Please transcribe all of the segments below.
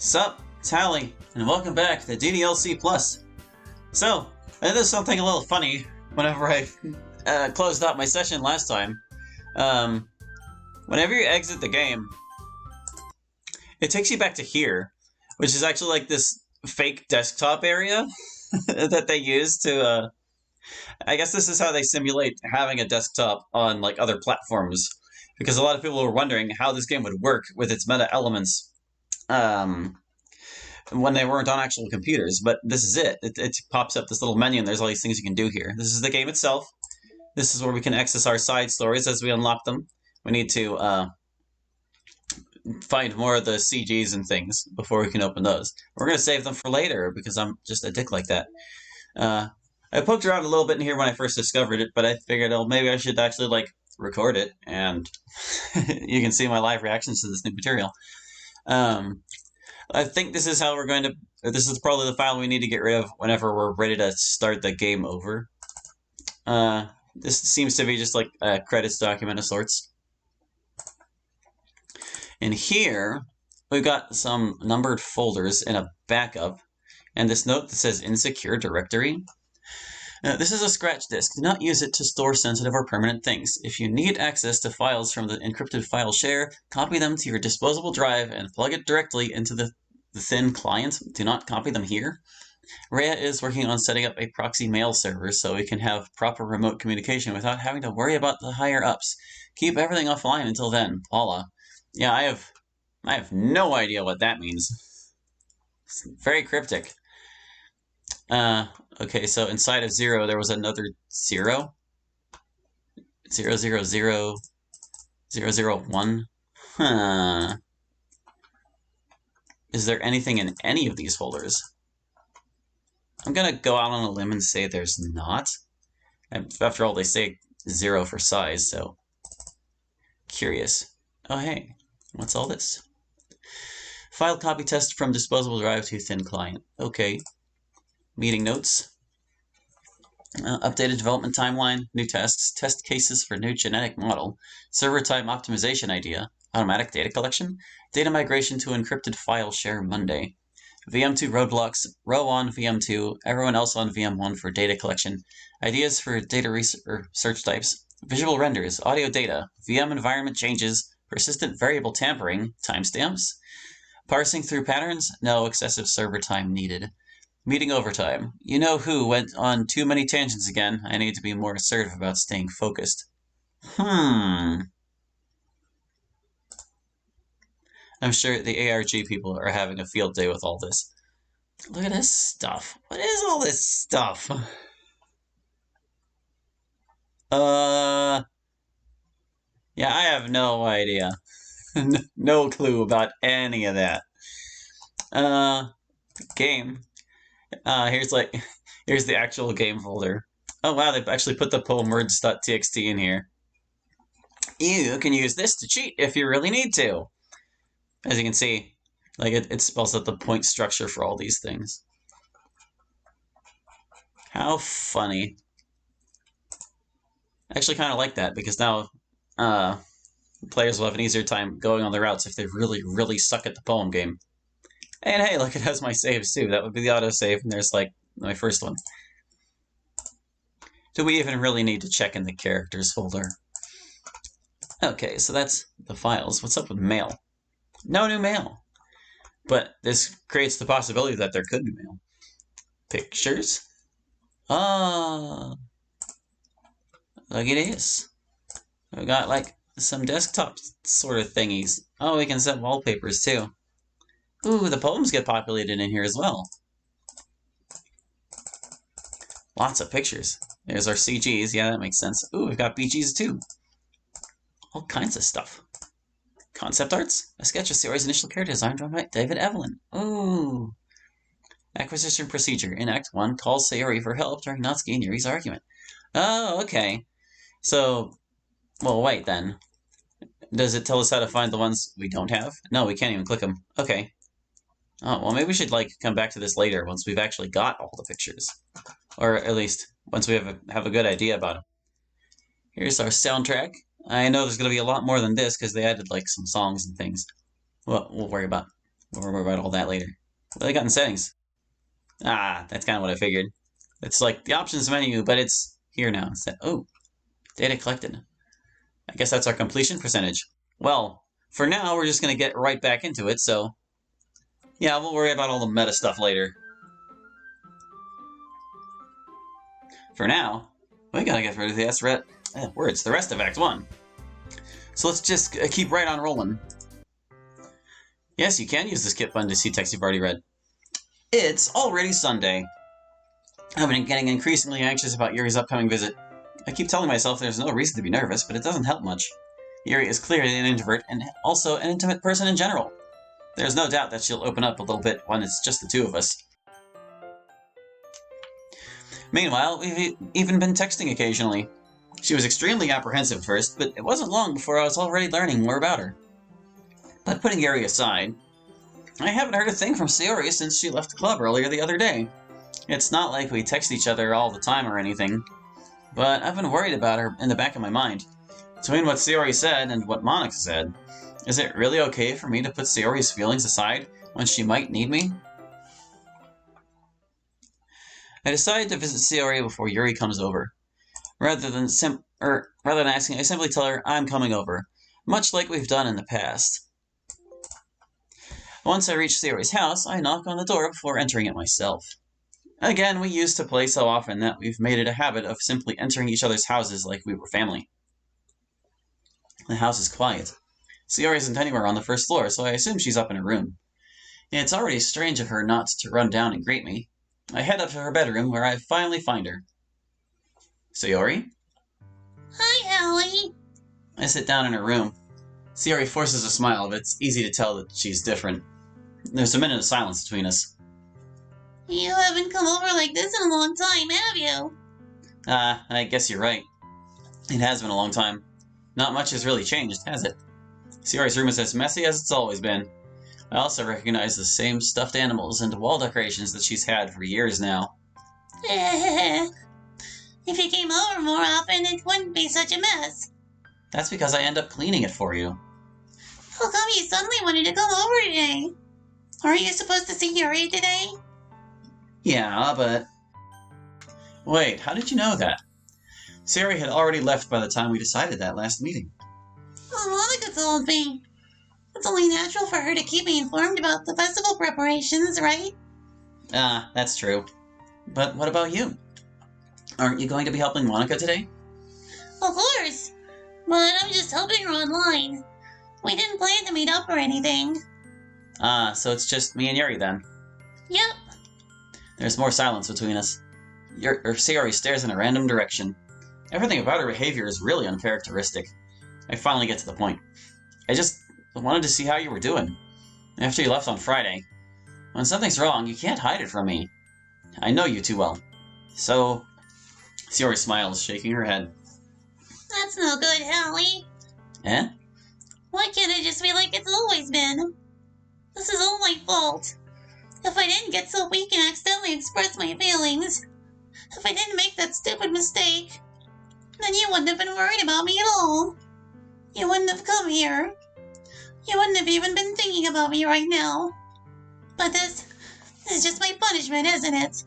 Sup, it's Hallie, and welcome back to DDLC Plus. So, I did something a little funny whenever I closed out my session last time. Whenever you exit the game, it takes you back to here, which is actually like this fake desktop area that they use to, I guess this is how they simulate having a desktop on like other platforms, because a lot of people were wondering how this game would work with its meta elements. When they weren't on actual computers, but this is it. It pops up this little menu and there's all these things you can do here. This is the game itself. This is where we can access our side stories as we unlock them. We need to find more of the CGs and things before we can open those. We're going to save them for later because I'm just a dick like that. I poked around a little bit in here when I first discovered it, but I figured, oh, maybe I should actually like record it and you can see my live reactions to this new material. I think this is how we're going to... This is probably the file we need to get rid of whenever we're ready to start the game over. This seems to be just like a credits document of sorts. In here, we've got some numbered folders in a backup, and this note that says Insecure Directory. This is a scratch disk. Do not use it to store sensitive or permanent things. If you need access to files from the encrypted file share, copy them to your disposable drive and plug it directly into the thin client. Do not copy them here. Rhea is working on setting up a proxy mail server so we can have proper remote communication without having to worry about the higher-ups. Keep everything offline until then, Paula. Yeah, I have no idea what that means. It's very cryptic. Okay, so inside of 0, there was another 0. 0, 0, 0, 0, 0, 1. Huh. Is there anything in any of these folders? I'm gonna go out on a limb and say there's not. After all, they say 0 for size, so... Curious. Oh, hey. What's all this? File copy test from disposable drive to thin client. Okay. Meeting notes. Updated development timeline. New tests. Test cases for new genetic model. Server time optimization idea. Automatic data collection. Data migration to encrypted file share Monday. VM2 roadblocks. Row on VM2. Everyone else on VM1 for data collection. Ideas for data research types. Visual renders. Audio data. VM environment changes. Persistent variable tampering. Timestamps. Parsing through patterns. No excessive server time needed. Meeting overtime. You know who went on too many tangents again. I need to be more assertive about staying focused. I'm sure the ARG people are having a field day with all this. Look at this stuff. What is all this stuff? Yeah, I have no idea. No clue about any of that. Game. Here's the actual game folder. Oh wow, they've actually put the poemwords.txt in here. You can use this to cheat if you really need to. As you can see, like it spells out the point structure for all these things. How funny. I actually kind of like that because now players will have an easier time going on the routes if they really, really suck at the poem game. And hey, look, it has my saves too. That would be the autosave, and there's like my first one. Do we even really need to check in the characters folder? Okay, so that's the files. What's up with mail? No new mail. But this creates the possibility that there could be mail. Pictures? Ah. Look at this. We got like some desktop sort of thingies. Oh, we can set wallpapers too. Ooh, the poems get populated in here as well. Lots of pictures. There's our CGs. Yeah, that makes sense. Ooh, we've got BGs too. All kinds of stuff. Concept arts. A sketch of Sayori's initial character design drawn by David Evelyn. Ooh. Acquisition procedure. In Act 1, calls Sayori for help during Natsuki and Yuri's argument. Oh, okay. So, well, wait then. Does it tell us how to find the ones we don't have? No, we can't even click them. Okay. Oh, well, maybe we should like come back to this later once we've actually got all the pictures. Or at least once we have a good idea about them. Here's our soundtrack. I know there's going to be a lot more than this because they added like some songs and things. Well, we'll worry about We'll worry about all that later. What do they got in settings? Ah, that's kind of what I figured. It's like the options menu, but it's here now instead. Oh, data collected. I guess that's our completion percentage. Well, for now, we're just going to get right back into it, so... yeah, we'll worry about all the meta stuff later. For now, we gotta get rid of the words, the rest of Act 1. So let's just keep right on rolling. Yes, you can use the skip button to see text you've already read. It's already Sunday. I've been getting increasingly anxious about Yuri's upcoming visit. I keep telling myself there's no reason to be nervous, but it doesn't help much. Yuri is clearly an introvert and also an intimate person in general. There's no doubt that she'll open up a little bit when it's just the two of us. Meanwhile, we've even been texting occasionally. She was extremely apprehensive at first, but it wasn't long before I was already learning more about her. But putting Yuri aside, I haven't heard a thing from Sayori since she left the club earlier the other day. It's not like we text each other all the time or anything, but I've been worried about her in the back of my mind. Between what Sayori said and what Monika said, is it really okay for me to put Sayori's feelings aside when she might need me? I decided to visit Sayori before Yuri comes over. Rather than asking, I simply tell her I'm coming over, much like we've done in the past. Once I reach Sayori's house, I knock on the door before entering it myself. Again, we used to play so often that we've made it a habit of simply entering each other's houses like we were family. The house is quiet. Sayori isn't anywhere on the first floor, so I assume she's up in her room. It's already strange of her not to run down and greet me. I head up to her bedroom, where I finally find her. Sayori? Hi, Allie. I sit down in her room. Sayori forces a smile, but it's easy to tell that she's different. There's a minute of silence between us. You haven't come over like this in a long time, have you? I guess you're right. It has been a long time. Not much has really changed, has it? Sayori's room is as messy as it's always been. I also recognize the same stuffed animals and wall decorations that she's had for years now. If you came over more often, it wouldn't be such a mess. That's because I end up cleaning it for you. How come you suddenly wanted to come over today? Aren't you supposed to see Yuri today? Yeah, but... Wait, how did you know that? Sayori had already left by the time we decided that last meeting. Oh, Monika told me. It's only natural for her to keep me informed about the festival preparations, right? That's true. But what about you? Aren't you going to be helping Monika today? Of course. But I'm just helping her online. We didn't plan to meet up or anything. So it's just me and Yuri then. Yep. There's more silence between us. Sayori stares in a random direction. Everything about her behavior is really uncharacteristic. I finally get to the point. I just wanted to see how you were doing. After you left on Friday. When something's wrong, you can't hide it from me. I know you too well. So... Sayori smiles, shaking her head. That's no good, Hallie. Eh? Why can't it just be like it's always been? This is all my fault. If I didn't get so weak and accidentally express my feelings, if I didn't make that stupid mistake, then you wouldn't have been worried about me at all. You wouldn't have come here. You wouldn't have even been thinking about me right now. But this is just my punishment, isn't it?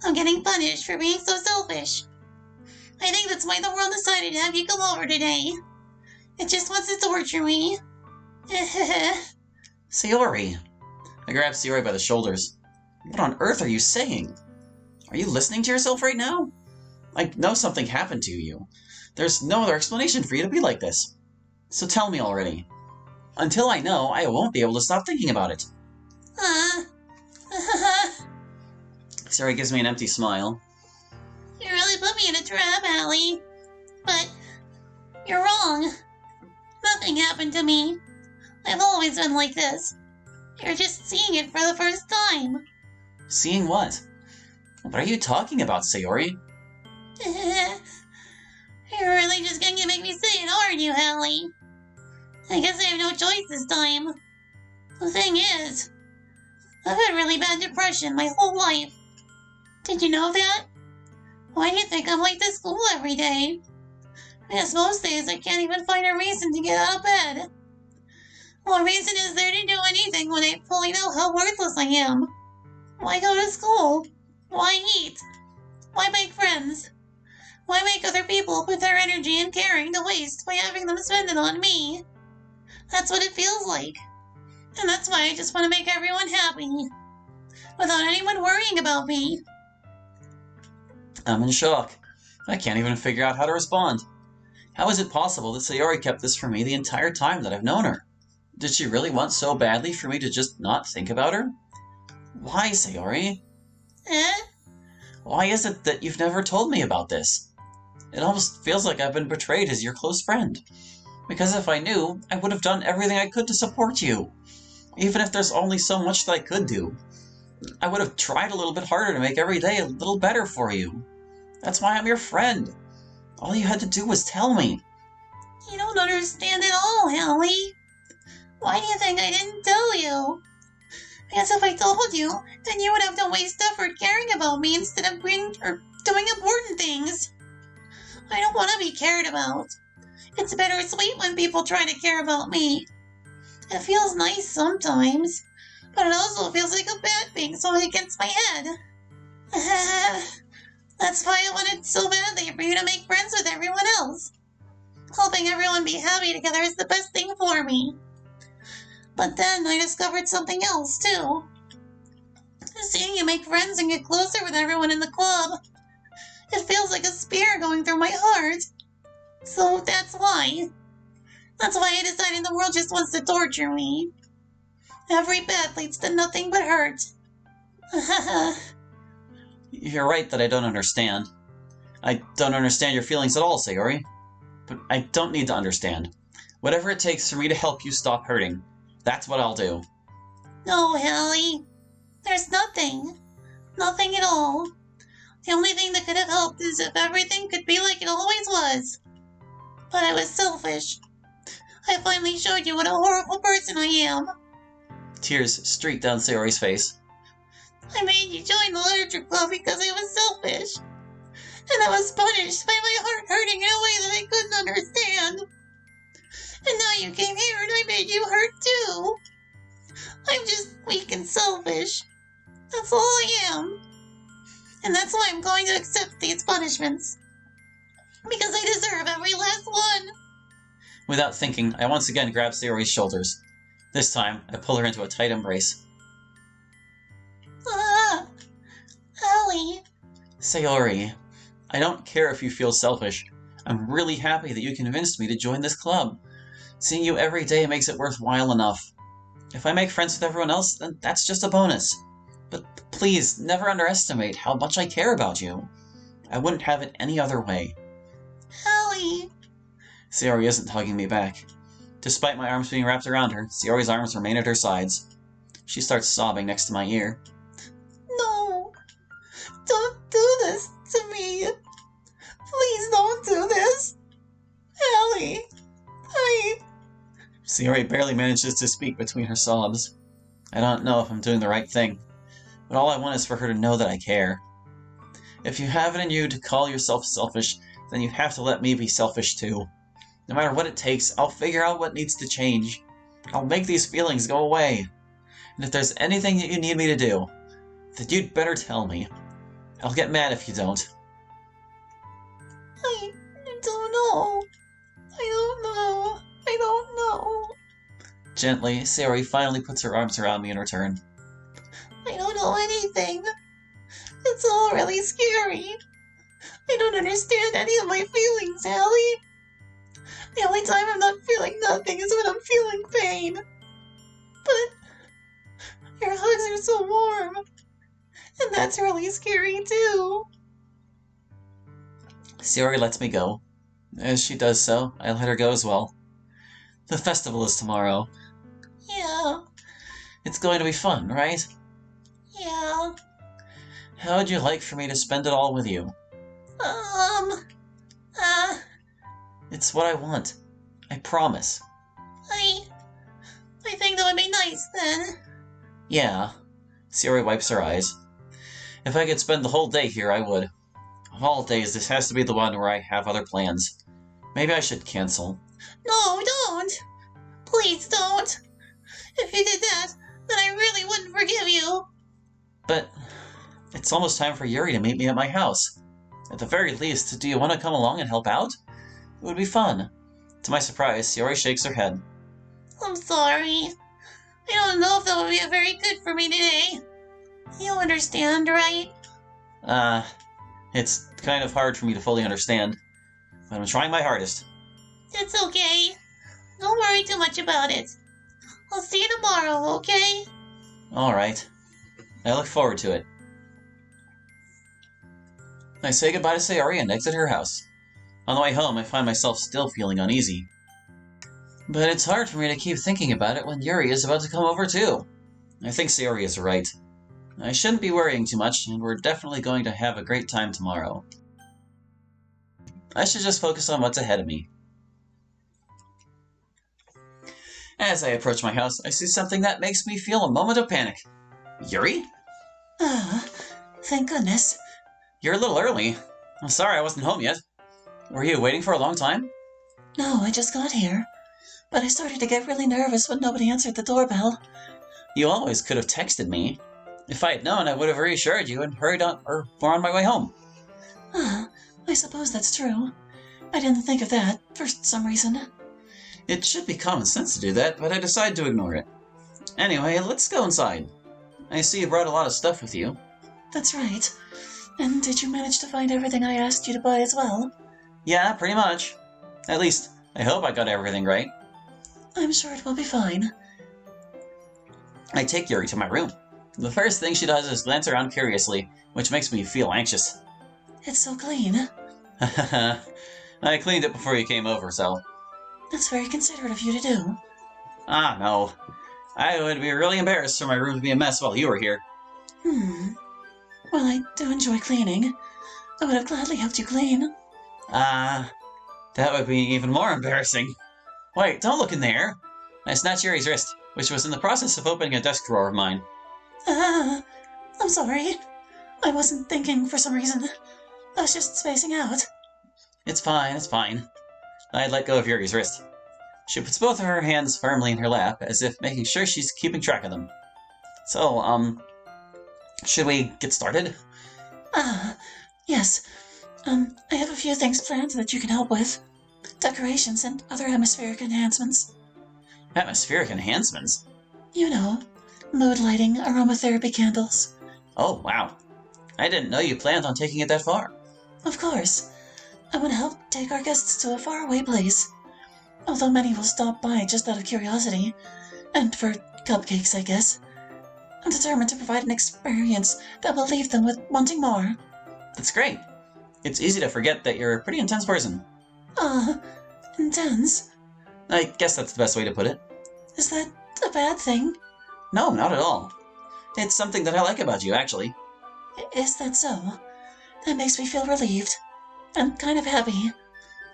I'm getting punished for being so selfish. I think that's why the world decided to have you come over today. It just wants to torture me. Sayori! I grab Sayori by the shoulders. What on earth are you saying? Are you listening to yourself right now? I know something happened to you. There's no other explanation for you to be like this. So tell me already. Until I know, I won't be able to stop thinking about it. Sayori gives me an empty smile. You really put me in a trap, Allie. But you're wrong. Nothing happened to me. I've always been like this. You're just seeing it for the first time. Seeing what? What are you talking about, Sayori? You're really just going to make me say it, aren't you, Hallie? I guess I have no choice this time. The thing is, I've had really bad depression my whole life. Did you know that? Why do you think I'm late to school every day? Because most days I can't even find a reason to get out of bed. What reason is there to do anything when I fully know how worthless I am? Why go to school? Why eat? Why make friends? Why make other people put their energy and caring to waste by having them spend it on me? That's what it feels like. And that's why I just want to make everyone happy, without anyone worrying about me. I'm in shock. I can't even figure out how to respond. How is it possible that Sayori kept this from me the entire time that I've known her? Did she really want so badly for me to just not think about her? Why, Sayori? Eh? Why is it that you've never told me about this? It almost feels like I've been betrayed as your close friend. Because if I knew, I would have done everything I could to support you. Even if there's only so much that I could do. I would have tried a little bit harder to make every day a little better for you. That's why I'm your friend. All you had to do was tell me. You don't understand at all, Hallie. Why do you think I didn't tell you? Because if I told you, then you would have to waste effort caring about me instead of doing important things. I don't want to be cared about. It's bittersweet when people try to care about me. It feels nice sometimes, but it also feels like a bad thing sewing against my head. That's why I wanted so badly for you to make friends with everyone else. Helping everyone be happy together is the best thing for me. But then I discovered something else, too. Seeing you make friends and get closer with everyone in the club, it feels like a spear going through my heart. So that's why. That's why I decided the world just wants to torture me. Every path leads to nothing but hurt. You're right that I don't understand. I don't understand your feelings at all, Sayori. But I don't need to understand. Whatever it takes for me to help you stop hurting, that's what I'll do. No, Hallie. There's nothing. Nothing at all. The only thing that could have helped is if everything could be like it always was. But I was selfish. I finally showed you what a horrible person I am. Tears streaked down Sayori's face. I made you join the literature club because I was selfish. And I was punished by my heart hurting in a way that I couldn't understand. And now you came here and I made you hurt too. I'm just weak and selfish. That's all I am. And that's why I'm going to accept these punishments. Because I deserve every last one. Without thinking, I once again grab Sayori's shoulders. This time, I pull her into a tight embrace. Hallie. Sayori, I don't care if you feel selfish. I'm really happy that you convinced me to join this club. Seeing you every day makes it worthwhile enough. If I make friends with everyone else, then that's just a bonus. But please, never underestimate how much I care about you. I wouldn't have it any other way. Hallie. Sayori isn't hugging me back. Despite my arms being wrapped around her, Sayori's arms remain at her sides. She starts sobbing next to my ear. No. Don't do this to me. Please don't do this. Hallie. Sayori barely manages to speak between her sobs. I don't know if I'm doing the right thing, but all I want is for her to know that I care. If you have it in you to call yourself selfish, then you have to let me be selfish too. No matter what it takes, I'll figure out what needs to change. I'll make these feelings go away. And if there's anything that you need me to do, then you'd better tell me. I'll get mad if you don't. I don't know. I don't know. Gently, Sayori finally puts her arms around me in return. I don't know anything. It's all really scary. I don't understand any of my feelings, Hallie. The only time I'm not feeling nothing is when I'm feeling pain. But your hugs are so warm. And that's really scary too. Sayori lets me go. As she does so, I let her go as well. The festival is tomorrow. Yeah. It's going to be fun, right? Yeah. How would you like for me to spend it all with you? It's what I want. I promise. I think that would be nice then. Yeah. Sayori wipes her eyes. If I could spend the whole day here, I would. Of all days, this has to be the one where I have other plans. Maybe I should cancel. No, don't. Please don't. It's almost time for Yuri to meet me at my house. At the very least, do you want to come along and help out? It would be fun. To my surprise, Sayori shakes her head. I'm sorry. I don't know if that would be very good for me today. You understand, right? It's kind of hard for me to fully understand, but I'm trying my hardest. It's okay. Don't worry too much about it. I'll see you tomorrow, okay? Alright. I look forward to it. I say goodbye to Sayori and exit her house. On the way home, I find myself still feeling uneasy. But it's hard for me to keep thinking about it when Yuri is about to come over too. I think Sayori is right. I shouldn't be worrying too much, and we're definitely going to have a great time tomorrow. I should just focus on what's ahead of me. As I approach my house, I see something that makes me feel a moment of panic. Yuri? Thank goodness. You're a little early. I'm sorry I wasn't home yet. Were you waiting for a long time? No, I just got here. But I started to get really nervous when nobody answered the doorbell. You always could have texted me. If I had known, I would have reassured you and hurried on, or were on my way home. I suppose that's true. I didn't think of that for some reason. It should be common sense to do that, but I decided to ignore it. Anyway, let's go inside. I see you brought a lot of stuff with you. That's right. And did you manage to find everything I asked you to buy as well? Yeah, pretty much. At least, I hope I got everything right. I'm sure it will be fine. I take Yuri to my room. The first thing she does is glance around curiously, which makes me feel anxious. It's so clean. I cleaned it before you came over, so... That's very considerate of you to do. Ah, no. I would be really embarrassed for my room to be a mess while you were here. Well, I do enjoy cleaning. I would have gladly helped you clean. That would be even more embarrassing. Wait, don't look in there. I snatched Yuri's wrist, which was in the process of opening a desk drawer of mine. I'm sorry. I wasn't thinking for some reason. I was just spacing out. It's fine, it's fine. I let go of Yuri's wrist. She puts both of her hands firmly in her lap, as if making sure she's keeping track of them. So, should we get started? Yes. I have a few things planned that you can help with. Decorations and other atmospheric enhancements. Atmospheric enhancements? You know, mood lighting, aromatherapy candles. Oh, wow. I didn't know you planned on taking it that far. Of course. I want to help take our guests to a faraway place. Although many will stop by just out of curiosity. And for cupcakes, I guess. I'm determined to provide an experience that will leave them with wanting more. That's great. It's easy to forget that you're a pretty intense person. Intense? I guess that's the best way to put it. Is that a bad thing? No, not at all. It's something that I like about you, actually. Is that so? That makes me feel relieved. I'm kind of happy.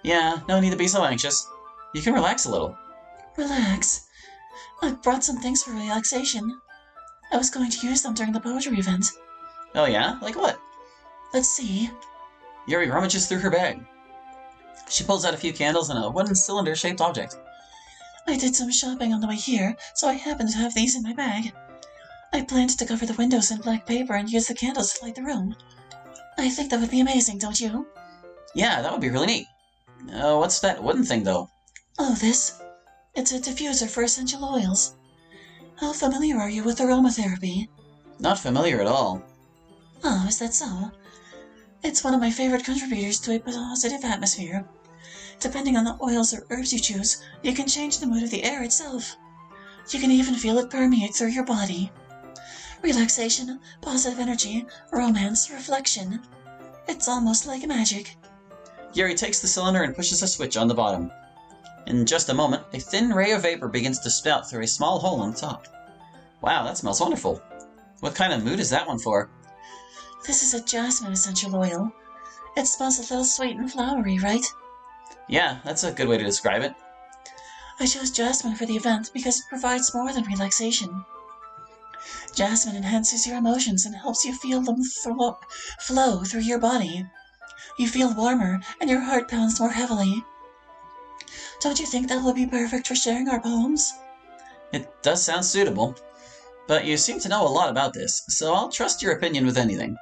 Yeah, no need to be so anxious. You can relax a little. Relax. I've brought some things for relaxation. I was going to use them during the poetry event. Oh yeah? Like what? Let's see. Yuri rummages through her bag. She pulls out a few candles and a wooden cylinder-shaped object. I did some shopping on the way here, so I happened to have these in my bag. I planned to cover the windows in black paper and use the candles to light the room. I think that would be amazing, don't you? Yeah, that would be really neat. What's that wooden thing, though? Oh, this? It's a diffuser for essential oils. How familiar are you with aromatherapy? Not familiar at all. Oh, is that so? It's one of my favorite contributors to a positive atmosphere. Depending on the oils or herbs you choose, you can change the mood of the air itself. You can even feel it permeate through your body. Relaxation, positive energy, romance, reflection. It's almost like magic. Yuri takes the cylinder and pushes a switch on the bottom. In just a moment, a thin ray of vapor begins to spout through a small hole on the top. Wow, that smells wonderful. What kind of mood is that one for? This is a jasmine essential oil. It smells a little sweet and flowery, right? Yeah, that's a good way to describe it. I chose jasmine for the event because it provides more than relaxation. Jasmine enhances your emotions and helps you feel them flow through your body. You feel warmer and your heart pounds more heavily. Don't you think that would be perfect for sharing our poems? It does sound suitable. But you seem to know a lot about this, so I'll trust your opinion with anything.